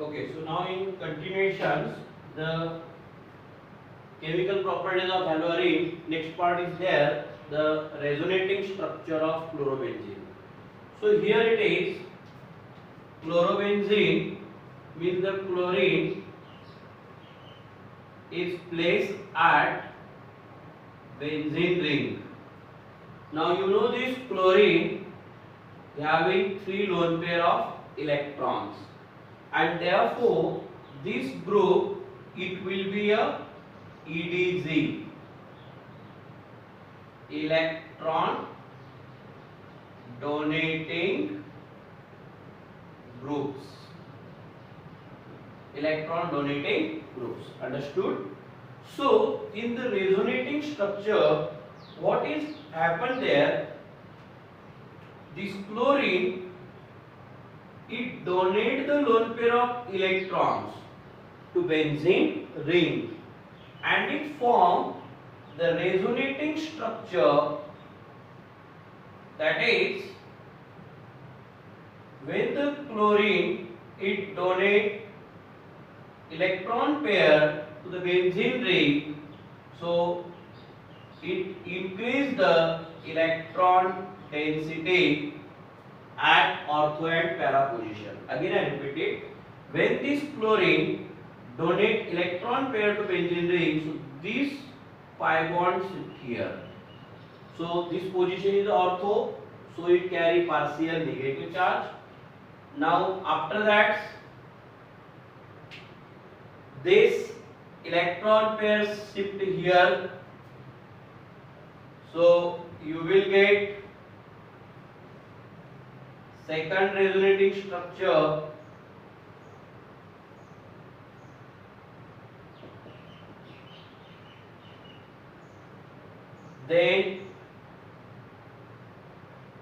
Okay, so now in continuations, the chemical properties of haloarine. Next part is there, the resonating structure of chlorobenzene. So here it is, chlorobenzene means the chlorine is placed at benzene ring. Now you know this chlorine having 3 lone pair of electrons, and therefore this group it will be a EDZ, electron donating groups. Electron donating groups. Understood? So in the resonating structure, what is happened there? This chlorine, it donates the lone pair of electrons to benzene ring, and it forms the resonating structure, that is, when the chlorine it donates electron pair to the benzene ring, so it increases the electron density at ortho and para position. Again I repeat it, when this chlorine donate electron pair to benzene ring, so this pi bond sit here, so this position is ortho, so it carry partial negative charge. Now after that, this electron pair shift here, so you will get second resonating structure, then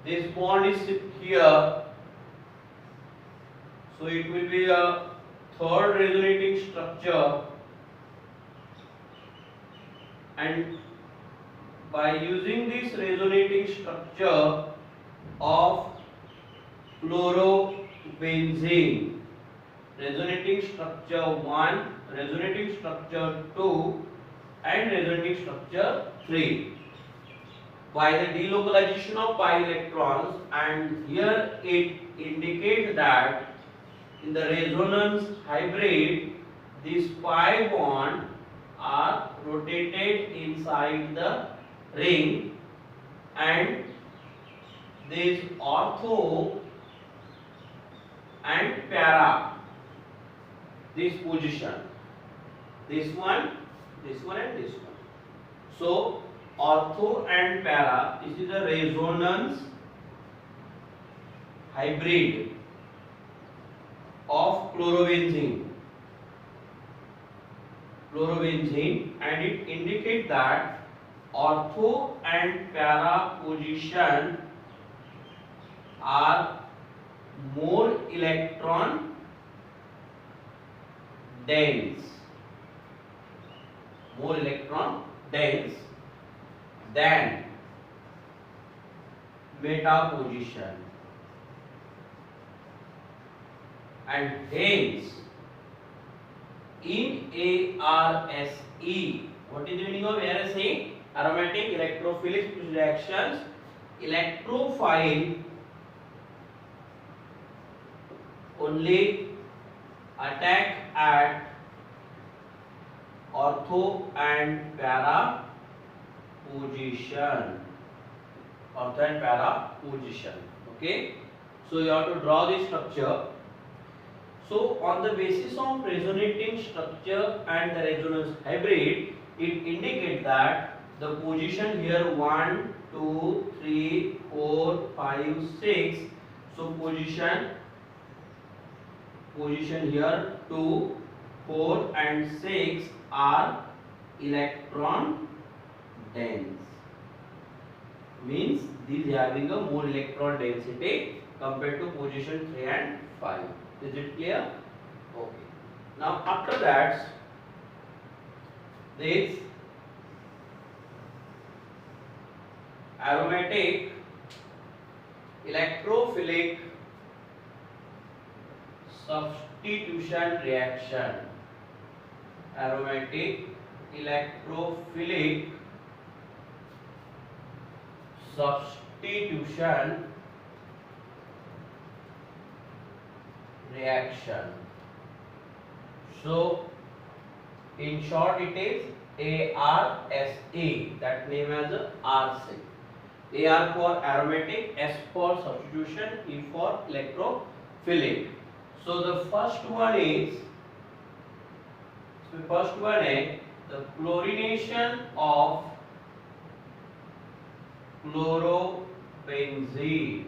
this bond is shift here, so it will be a third resonating structure, and by using this resonating structure of chlorobenzene, resonating structure 1, resonating structure 2 and resonating structure 3, by the delocalization of pi electrons, and here it indicates that in the resonance hybrid these pi bond are rotated inside the ring, and this ortho and para, this position, this one and this one. So ortho and para, this is a resonance hybrid of chlorobenzene, and it indicates that ortho and para position are more electron dense, than meta position, and hence in ARSE, what is the meaning of ARSE? Aromatic electrophilic reactions, electrophile only attack at ortho and para position, okay. So you have to draw this structure. So on the basis of resonating structure and the resonance hybrid, it indicates that the position here 1, 2, 3, 4, 5, 6. So position here 2, 4 and 6 are electron dense. Means these having a more electron density compared to position 3 and 5. Is it clear? Okay. Now after that, this aromatic electrophilic substitution reaction, aromatic electrophilic substitution reaction. So in short it is ARSA, that name as RSA. AR for aromatic, S for substitution, E for electrophilic. So the first one is the chlorination of chlorobenzene.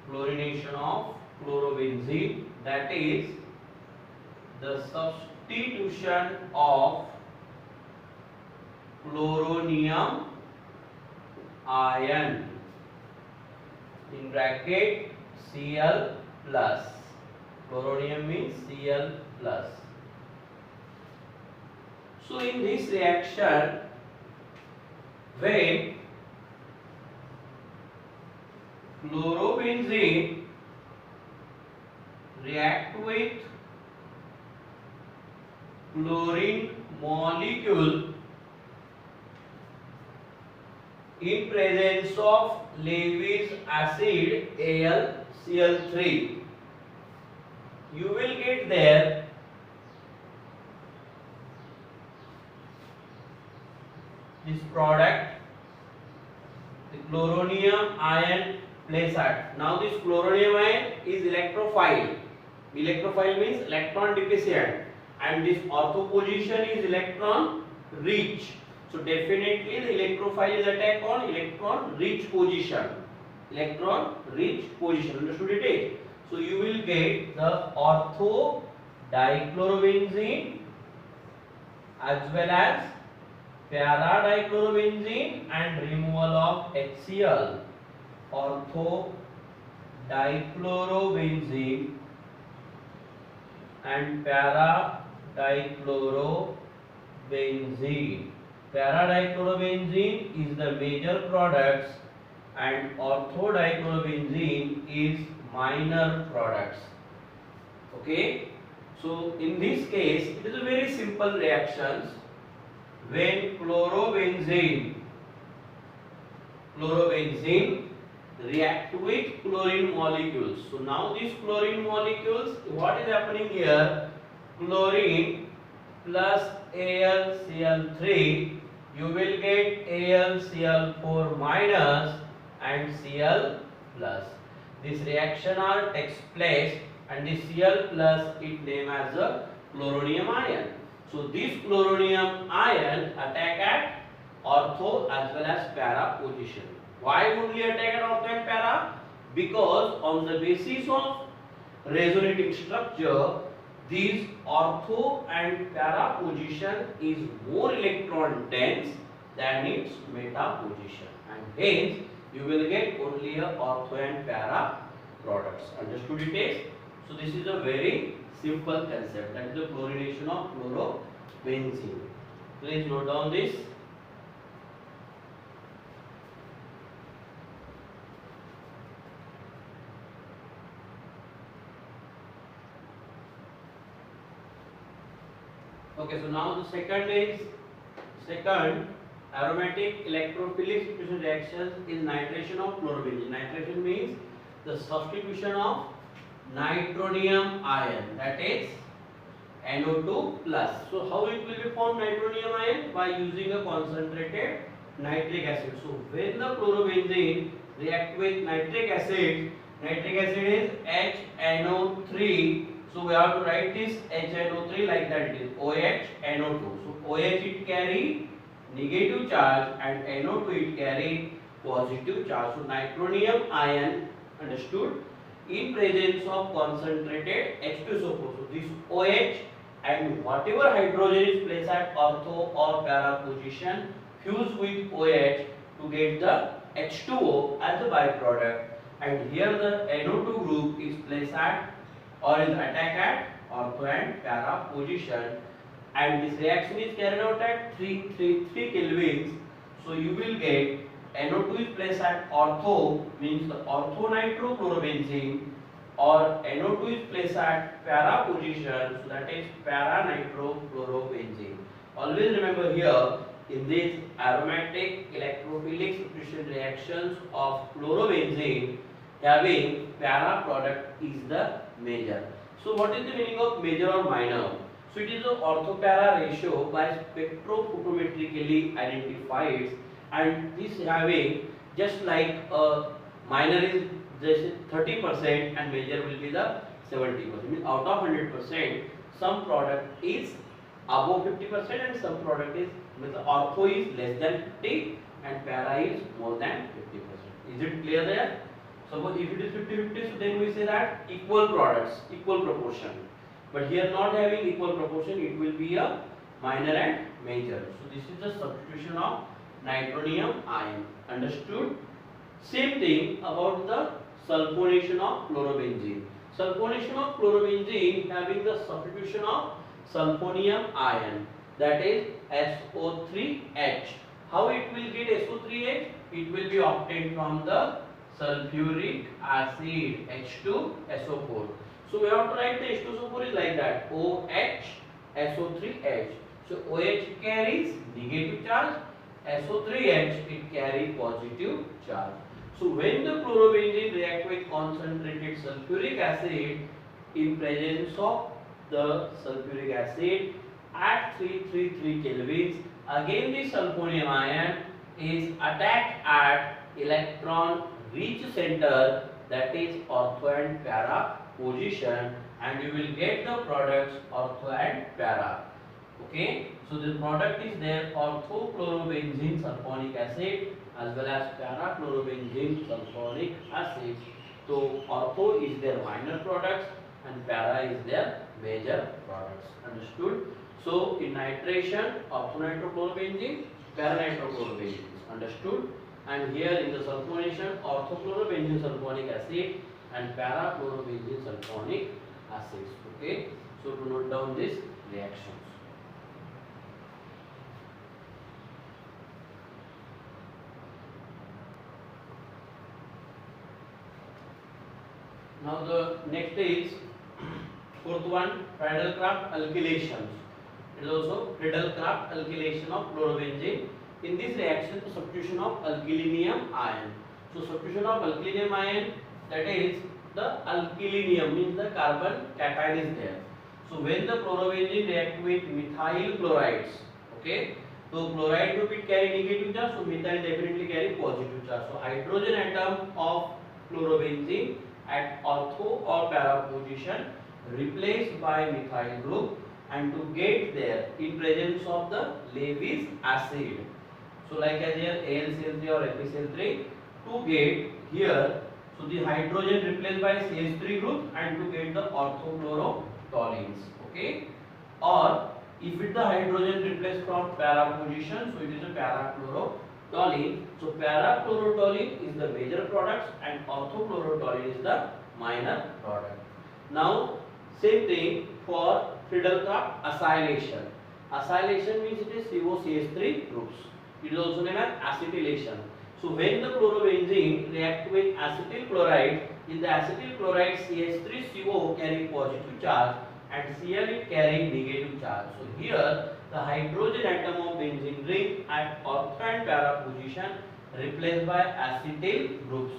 Chlorination of chlorobenzene, that is the substitution of chloronium ion, in bracket Cl plus. Chloronium means Cl plus. So in this reaction, when chlorobenzene react with chlorine molecule in presence of Lewis acid AlCl3, you will get there this product, the chloronium ion placed. Now this chloronium ion is electrophile. Electrophile means electron deficient, and this ortho position is electron rich. So definitely the electrophile is attack on electron rich position. Electron rich position. Understood it? So you will get the ortho dichlorobenzene as well as para dichlorobenzene and removal of HCl. Ortho dichlorobenzene and para dichlorobenzene. Para dichlorobenzene is the major products and ortho dichlorobenzene is minor products. Okay, so in this case it is a very simple reactions. When chlorobenzene react with chlorine molecules. So now these chlorine molecules, what is happening here? Chlorine plus AlCl3, you will get AlCl4 minus and Cl plus. This reaction takes place, and the Cl plus it named as a chloronium ion. So this chloronium ion attack at ortho as well as para position. Why only attack at ortho and para? Because on the basis of resonating structure, this ortho and para position is more electron dense than its meta position, and hence you will get only a ortho and para products. Understood it is? So this is a very simple concept, that is the chlorination of chlorobenzene. Please note down this. Okay, so now the second aromatic electrophilic substitution reactions is nitration of chlorobenzene. Nitration means the substitution of nitronium ion, that is NO2 plus. So how it will be formed nitronium ion? By using a concentrated nitric acid. So when the chlorobenzene react with nitric acid is HNO3. So we have to write this HNO3 like that, it is OHNO2. So OH it carry negative charge and NO2 it carry positive charge. So nitronium ion, understood, in presence of concentrated H2SO4. So this OH and whatever hydrogen is placed at ortho or para position fuse with OH to get the H2O as a byproduct, and here the NO2 group is placed at or is attack at ortho and para position, and this reaction is carried out at 3 kelvins. So you will get NO2 is placed at ortho, means the ortho nitrochlorobenzene or NO2 is placed at para position, so that is para nitrochlorobenzene. Always remember here, in these aromatic electrophilic substitution reactions of chlorobenzene, having para product is the major. So what is the meaning of major or minor? So it is the ortho-para ratio by spectrophotometrically identified, and this having just like a minor is just 30% and major will be the 70%. Means out of 100%, some product is above 50% and some product is, means ortho is less than 50 and para is more than 50%. Is it clear there? Suppose if it is 50-50, so then we say that equal products, equal proportion. But here not having equal proportion, it will be a minor and major. So this is the substitution of nitronium ion. Understood? Same thing about the sulfonation of chlorobenzene. Sulfonation of chlorobenzene having the substitution of sulfonium ion, that is SO3H. How it will get SO3H? It will be obtained from the sulfuric acid H2SO4. So we have to write the H2SO4 is like that, OH SO3H. So OH carries negative charge, SO3H it carries positive charge. So when the chlorobenzene react with concentrated sulfuric acid in presence of the sulfuric acid at 333 kelvins, again the sulfonium ion is attacked at electron rich center, that is ortho and para position, and you will get the products ortho and para. Okay, so the product is there orthochlorobenzene sulfonic acid as well as para-chlorobenzene sulfonic acid. So ortho is their minor products and para is their major products. Understood? So in nitration, orthonitrophlorobenzene, para-nitrochlorobenzene. Understood? And here in the sulfonation, orthochlorobenzene sulfonic acid and para-chlorobenzene sulfonic acids. Okay, so to note down these reactions. Now the next is fourth one, Friedel-Crafts alkylations. It is also Friedel-Crafts alkylation of chlorobenzene. In this reaction, the substitution of alkylinium ion. So substitution of alkylinium ion, that is the alkylinium means the carbon cation is there. So when the chlorobenzene react with methyl chlorides, okay, so chloride group it carry negative charge, so methyl definitely carry positive charge. So hydrogen atom of chlorobenzene at ortho or para position replaced by methyl group, and to get there in presence of the Lewis acid. So like as here AlCl3 or FeCl3, to get here, so the hydrogen replaced by CH3 group and to get the orthochlorotoluenes. Okay, or if it the hydrogen replaced from para position, so it is a para-chlorotoluene. So para-chlorotoluene is the major products and orthochlorotoluene is the minor product. Now same thing for Friedel-Crafts acylation. Acylation means it is COCH3 groups. It is also named as acetylation. So when the chlorobenzene react with acetyl chloride, in the acetyl chloride CH3CO carry positive charge and Cl it carry negative charge. So here the hydrogen atom of benzene ring at ortho and para position replaced by acetyl groups.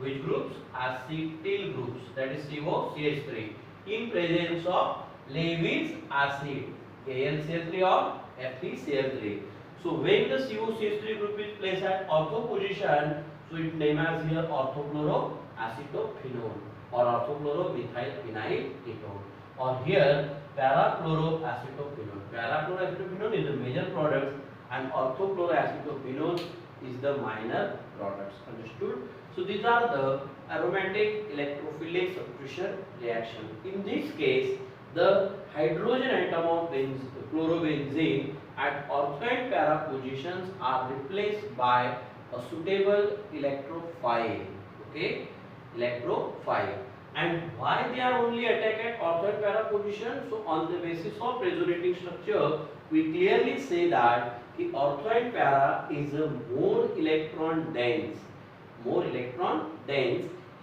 Which groups? Acetyl groups, that is COCH3 in presence of Lewis acid, AlCl3 or FeCl3. So when the COCH3 group is placed at ortho position, so it name as here orthochloroacetophenone or orthochloromethylphenyl ketone, or here para-chloroacetophenone. Para-chloroacetophenone is the major product and orthochloroacetophenone is the minor products. Understood? So these are the aromatic electrophilic substitution reaction. In this case, the hydrogen atom of chlorobenzene at ortho and para positions are replaced by a suitable electrophile. Okay, electrophile. And why they are only attacked at ortho and para position? So on the basis of resonating structure, we clearly say that the ortho and para is a more electron dense,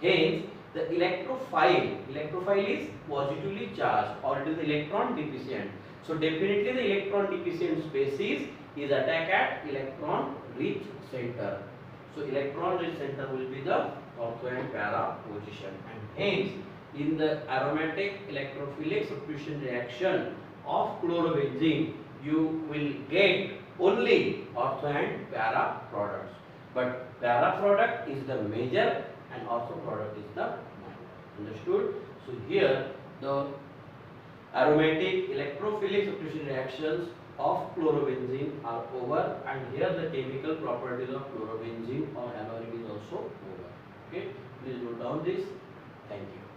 hence the electrophile is positively charged or it is electron deficient. So definitely the electron deficient species is attack at electron rich center. So electron rich center will be the ortho and para position, and hence in the aromatic electrophilic substitution reaction of chlorobenzene you will get only ortho and para products, but para product is the major and ortho product is the minor. Understood? So here the aromatic electrophilic substitution reactions of chlorobenzene are over, and here the chemical properties of chlorobenzene or halorine is also over. Okay, please note down this. Thank you.